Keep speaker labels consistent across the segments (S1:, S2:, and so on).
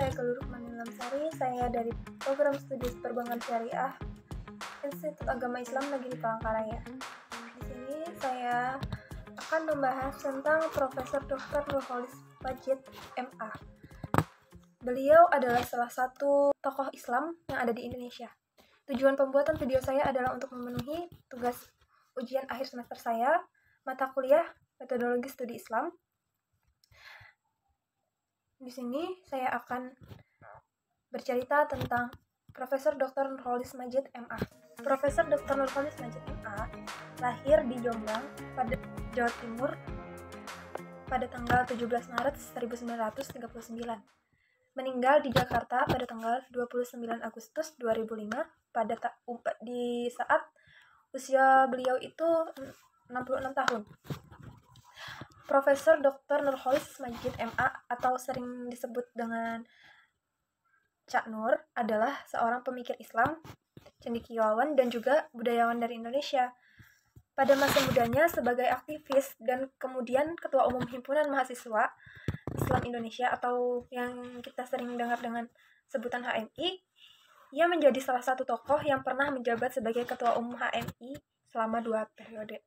S1: saya Geluruk Manilamsari. Saya dari Program Studi Perbankan Syariah Institut Agama Islam Negeri Palangkaraya. Di sini saya akan membahas tentang Profesor Dr. Nurholis Majid, MA. Beliau adalah salah satu tokoh Islam yang ada di Indonesia. Tujuan pembuatan video saya adalah untuk memenuhi tugas ujian akhir semester saya, mata kuliah Metodologi Studi Islam. Di sini saya akan bercerita tentang Profesor Dr. Nurholis Majid, MA. Profesor Dr. Nurholis Majid, MA lahir di Jombang, pada Jawa Timur pada tanggal 17 Maret 1939. Meninggal di Jakarta pada tanggal 29 Agustus 2005 di saat usia beliau itu 66 tahun. Profesor Dr. Nurholis Majid, MA atau sering disebut dengan Cak Nur adalah seorang pemikir Islam, cendekiawan dan juga budayawan dari Indonesia. Pada masa mudanya sebagai aktivis dan kemudian Ketua Umum Himpunan Mahasiswa Islam Indonesia atau yang kita sering dengar dengan sebutan HMI, ia menjadi salah satu tokoh yang pernah menjabat sebagai Ketua Umum HMI selama 2 periode.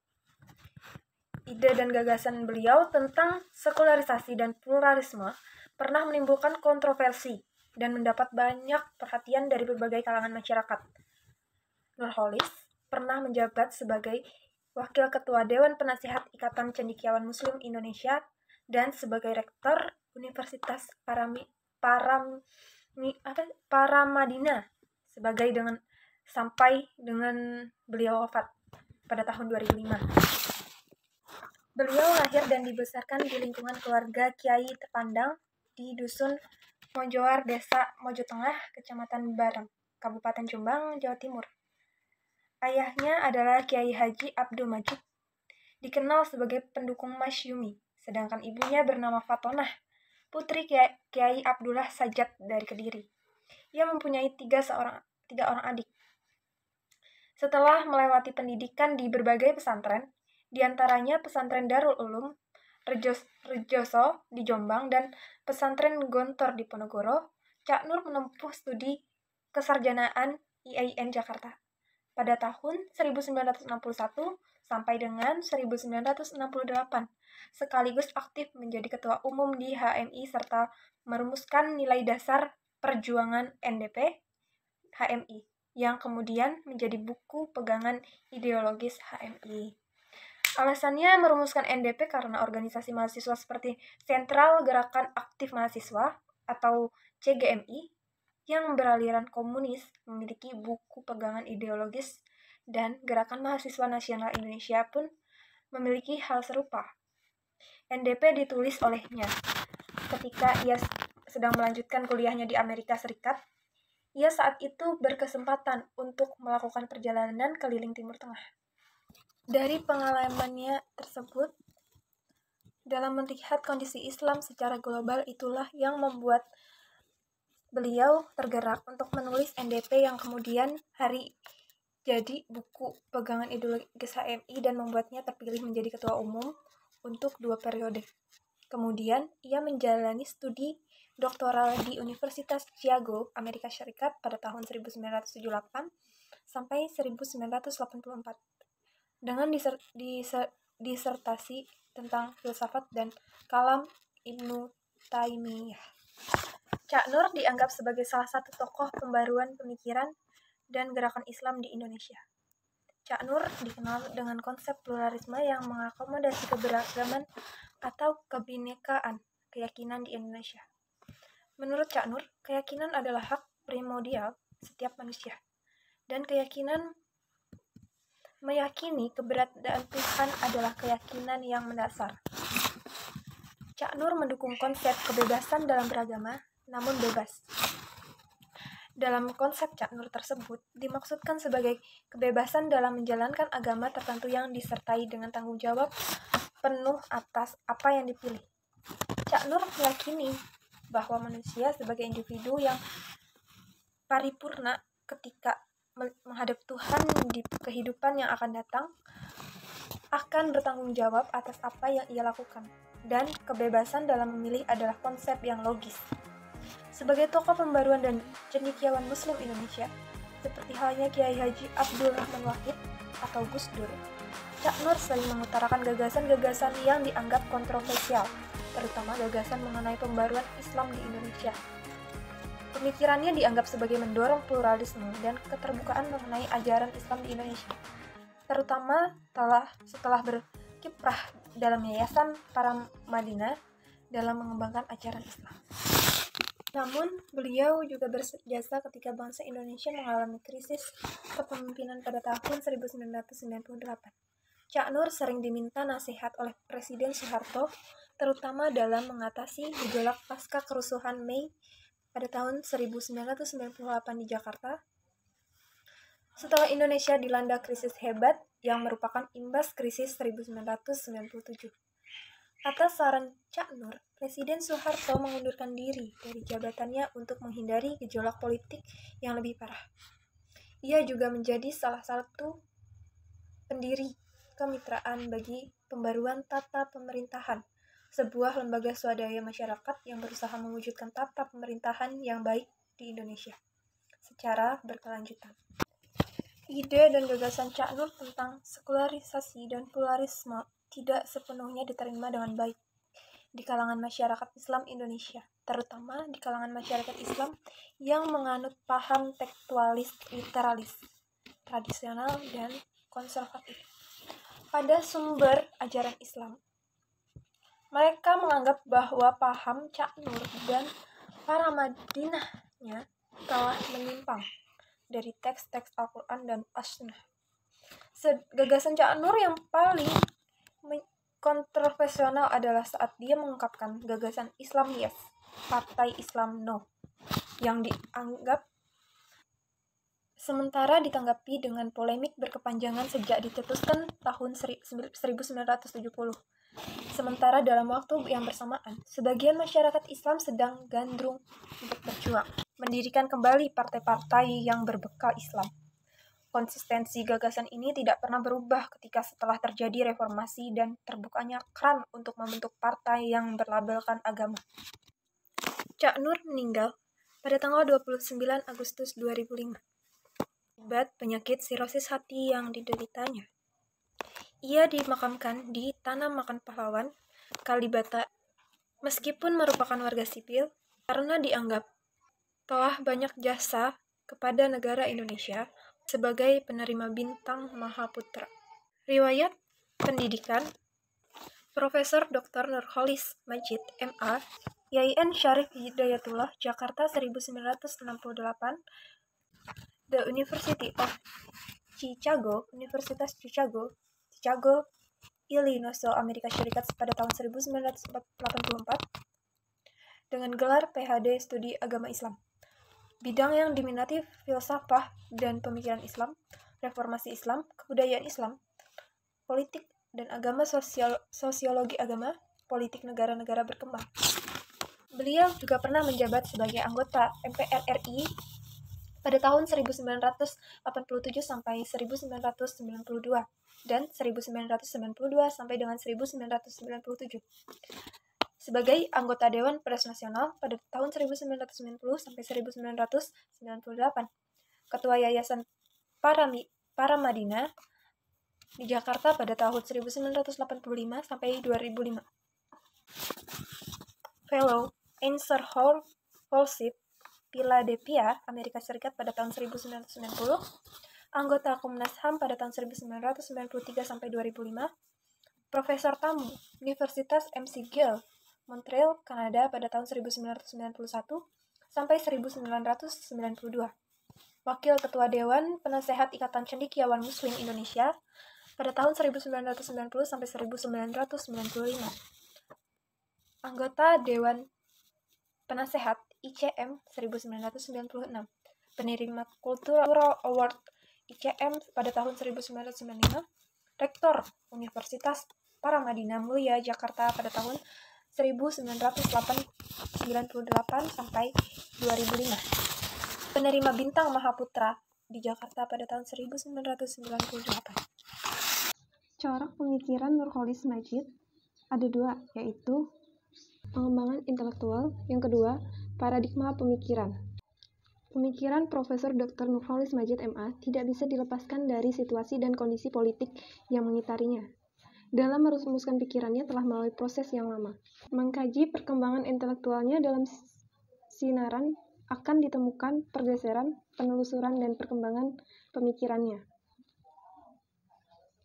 S1: Ide dan gagasan beliau tentang sekularisasi dan pluralisme pernah menimbulkan kontroversi dan mendapat banyak perhatian dari berbagai kalangan masyarakat. Nurholis pernah menjabat sebagai Wakil Ketua Dewan Penasihat Ikatan Cendekiawan Muslim Indonesia dan sebagai Rektor Universitas Paramadina sampai dengan beliau wafat pada tahun 2005. Beliau lahir dan dibesarkan di lingkungan keluarga Kiai terpandang di Dusun Mojoar, Desa Mojo Tengah, Kecamatan Bareng, Kabupaten Jombang, Jawa Timur. Ayahnya adalah Kiai Haji Abdul Majid, dikenal sebagai pendukung Masyumi, sedangkan ibunya bernama Fatonah, putri Kiai Abdullah Sajat dari Kediri. Ia mempunyai tiga orang adik. Setelah melewati pendidikan di berbagai pesantren, di antaranya Pesantren Darul Ulum Rejoso di Jombang dan Pesantren Gontor di Ponorogo, Cak Nur menempuh studi kesarjanaan IAIN Jakarta pada tahun 1961 sampai dengan 1968, sekaligus aktif menjadi Ketua Umum di HMI serta merumuskan nilai dasar perjuangan NDP HMI yang kemudian menjadi buku pegangan ideologis HMI. Alasannya merumuskan NDP karena organisasi mahasiswa seperti Sentral Gerakan Aktif Mahasiswa atau CGMI yang beraliran komunis memiliki buku pegangan ideologis dan Gerakan Mahasiswa Nasional Indonesia pun memiliki hal serupa. NDP ditulis olehnya ketika ia sedang melanjutkan kuliahnya di Amerika Serikat. Ia saat itu berkesempatan untuk melakukan perjalanan keliling Timur Tengah. Dari pengalamannya tersebut, dalam melihat kondisi Islam secara global itulah yang membuat beliau tergerak untuk menulis NDP yang kemudian jadi buku pegangan ideologis HMI dan membuatnya terpilih menjadi ketua umum untuk 2 periode. Kemudian, ia menjalani studi doktoral di Universitas Chicago, Amerika Serikat pada tahun 1978 sampai 1984. Dengan disertasi tentang filsafat dan kalam Ibnu Taimiyah. Cak Nur dianggap sebagai salah satu tokoh pembaruan pemikiran dan gerakan Islam di Indonesia. Cak Nur dikenal dengan konsep pluralisme yang mengakomodasi keberagaman atau kebinekaan keyakinan di Indonesia. Menurut Cak Nur, keyakinan adalah hak primordial setiap manusia, dan keyakinan meyakini keberadaan Tuhan adalah keyakinan yang mendasar. Cak Nur mendukung konsep kebebasan dalam beragama, namun bebas. Dalam konsep Cak Nur tersebut, dimaksudkan sebagai kebebasan dalam menjalankan agama tertentu yang disertai dengan tanggung jawab penuh atas apa yang dipilih. Cak Nur meyakini bahwa manusia sebagai individu yang paripurna ketika menghadap Tuhan di kehidupan yang akan datang akan bertanggung jawab atas apa yang ia lakukan, dan kebebasan dalam memilih adalah konsep yang logis. Sebagai tokoh pembaruan dan cendekiawan Muslim Indonesia, seperti halnya Kiai Haji Abdul Rahman Wahid atau Gus Dur, Cak Nur sering mengutarakan gagasan-gagasan yang dianggap kontroversial, terutama gagasan mengenai pembaruan Islam di Indonesia. Pemikirannya dianggap sebagai mendorong pluralisme dan keterbukaan mengenai ajaran Islam di Indonesia, terutama setelah berkiprah dalam Yayasan Para Madinah dalam mengembangkan ajaran Islam. Namun, beliau juga berjasa ketika bangsa Indonesia mengalami krisis kepemimpinan pada tahun 1998. Cak Nur sering diminta nasihat oleh Presiden Soeharto, terutama dalam mengatasi gejolak pasca kerusuhan Mei pada tahun 1998 di Jakarta. Setelah Indonesia dilanda krisis hebat yang merupakan imbas krisis 1997. Atas saran Cak Nur, Presiden Soeharto mengundurkan diri dari jabatannya untuk menghindari gejolak politik yang lebih parah. Ia juga menjadi salah satu pendiri Kemitraan bagi Pembaruan Tata Pemerintahan, sebuah lembaga swadaya masyarakat yang berusaha mewujudkan tata pemerintahan yang baik di Indonesia secara berkelanjutan. Ide dan gagasan Cak Nur tentang sekularisasi dan pluralisme tidak sepenuhnya diterima dengan baik di kalangan masyarakat Islam Indonesia, terutama di kalangan masyarakat Islam yang menganut paham tekstualis, literalis, tradisional, dan konservatif pada sumber ajaran Islam. Mereka menganggap bahwa paham Cak Nur dan Para Madinahnya telah menyimpang dari teks-teks Al-Quran dan As-Sunnah. Gagasan Cak Nur yang paling kontroversial adalah saat dia mengungkapkan gagasan Islam Yes, Partai Islam No, yang dianggap sementara ditanggapi dengan polemik berkepanjangan sejak dicetuskan tahun 1970. Sementara dalam waktu yang bersamaan, sebagian masyarakat Islam sedang gandrung untuk berjuang mendirikan kembali partai-partai yang berbekal Islam. Konsistensi gagasan ini tidak pernah berubah ketika setelah terjadi reformasi dan terbukanya keran untuk membentuk partai yang berlabelkan agama. Cak Nur meninggal pada tanggal 29 Agustus 2005 akibat penyakit sirosis hati yang dideritanya. Ia dimakamkan di Tanah Makam Pahlawan, Kalibata, meskipun merupakan warga sipil, karena dianggap telah banyak jasa kepada negara Indonesia sebagai penerima bintang Mahaputra. Riwayat pendidikan: Profesor Dr. Nurholis Majid, MA, YIN Syarif Hidayatullah, Jakarta 1968, The University of Chicago, Universitas Chicago, Illinois, Amerika Serikat pada tahun 1984, dengan gelar PhD Studi Agama Islam. Bidang yang diminati filsafah dan pemikiran Islam, reformasi Islam, kebudayaan Islam, politik dan agama, sosiologi agama, politik negara-negara berkembang. Beliau juga pernah menjabat sebagai anggota MPR RI pada tahun 1987 sampai 1992 dan 1992 sampai dengan 1997. Sebagai anggota Dewan Pers Nasional pada tahun 1990 sampai 1998, Ketua Yayasan Para Madinah di Jakarta pada tahun 1985 sampai 2005. Fellow Answer Fellowship Philadelphia, Amerika Serikat pada tahun 1990, anggota Komnas HAM pada tahun 1993 sampai 2005, Profesor Tamu Universitas McGill, Montreal, Kanada pada tahun 1991 sampai 1992. Wakil Ketua Dewan Penasehat Ikatan Cendekiawan Muslim Indonesia pada tahun 1990 sampai 1995. Anggota Dewan Penasehat ICM 1996. Penerima Cultural Award ICM pada tahun 1995. Rektor Universitas Para Madinah Mulia Jakarta pada tahun 1998 sampai 2005. Penerima Bintang Mahaputra di Jakarta pada tahun 1998.
S2: Corak pemikiran Nurholis Majid ada dua, yaitu pengembangan intelektual, yang kedua paradigma pemikiran. Pemikiran Profesor Dr. Nurholis Madjid MA tidak bisa dilepaskan dari situasi dan kondisi politik yang mengitarinya. Dalam merumuskan pikirannya telah melalui proses yang lama. Mengkaji perkembangan intelektualnya dalam sinaran akan ditemukan pergeseran, penelusuran, dan perkembangan pemikirannya.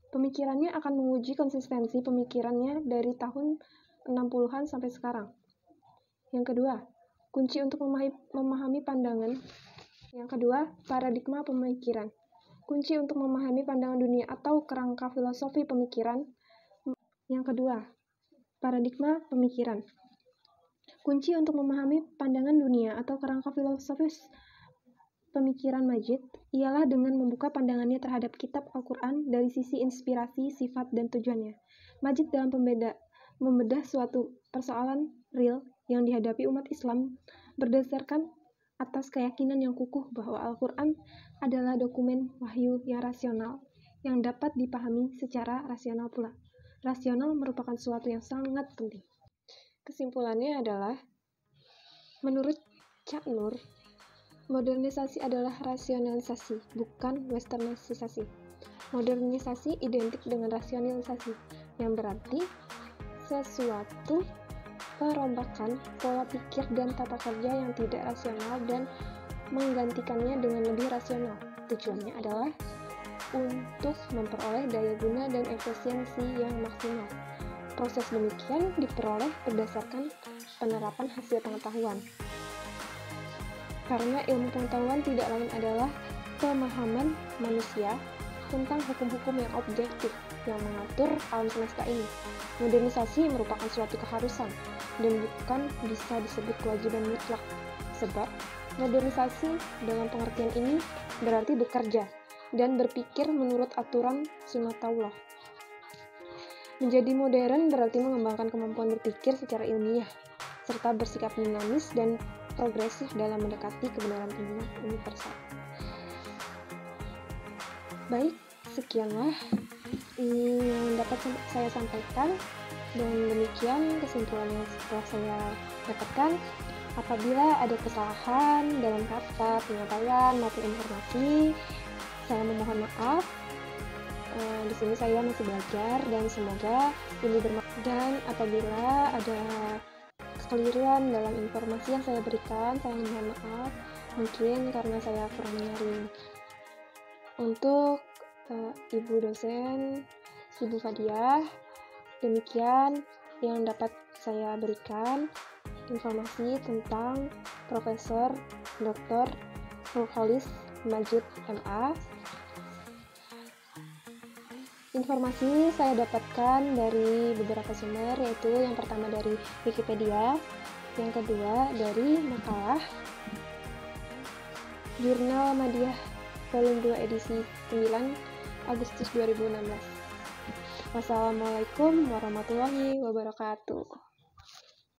S2: Pemikirannya akan menguji konsistensi pemikirannya dari tahun 60-an sampai sekarang. Yang kedua, kunci untuk memahami pandangan. Yang kedua, paradigma pemikiran. Kunci untuk memahami pandangan dunia atau kerangka filosofi pemikiran. Yang kedua, paradigma pemikiran. Kunci untuk memahami pandangan dunia atau kerangka filosofis pemikiran Madjid ialah dengan membuka pandangannya terhadap kitab Al-Quran dari sisi inspirasi, sifat, dan tujuannya. Madjid dalam membedah suatu persoalan real yang dihadapi umat Islam berdasarkan atas keyakinan yang kukuh bahwa Al-Quran adalah dokumen wahyu yang rasional, yang dapat dipahami secara rasional pula. Rasional merupakan suatu yang sangat penting. Kesimpulannya adalah, menurut Cak Nur, modernisasi adalah rasionalisasi, bukan westernisasi. Modernisasi identik dengan rasionalisasi, yang berarti sesuatu perombakan pola pikir dan tata kerja yang tidak rasional dan menggantikannya dengan lebih rasional. Tujuannya adalah untuk memperoleh daya guna dan efisiensi yang maksimal. Proses demikian diperoleh berdasarkan penerapan hasil pengetahuan. Karena ilmu pengetahuan tidak lain adalah pemahaman manusia tentang hukum-hukum yang objektif yang mengatur alam semesta ini. Modernisasi merupakan suatu keharusan dan bukan bisa disebut kewajiban mutlak. Sebab modernisasi dalam pengertian ini berarti bekerja dan berpikir menurut aturan sunatullah. Menjadi modern berarti mengembangkan kemampuan berpikir secara ilmiah serta bersikap dinamis dan progresif dalam mendekati kebenaran universal. Baik, sekianlah yang dapat saya sampaikan, dan demikian kesimpulan yang telah saya dapatkan. Apabila ada kesalahan dalam kata, penyampaian, maupun informasi, saya memohon maaf. Di sini saya masih belajar dan semoga ini bermanfaat. Dan apabila ada kekeliruan dalam informasi yang saya berikan, saya mohon maaf, mungkin karena saya kurang menyaring. Untuk Ibu dosen, Ibu Fadiah, demikian yang dapat saya berikan informasi tentang Profesor Dr. Nurholis Madjid MA. Informasi saya dapatkan dari beberapa sumber, yaitu yang pertama dari Wikipedia, yang kedua dari makalah Jurnal Madiyah Volume 2 edisi 9 Agustus 2016. Wassalamualaikum warahmatullahi wabarakatuh.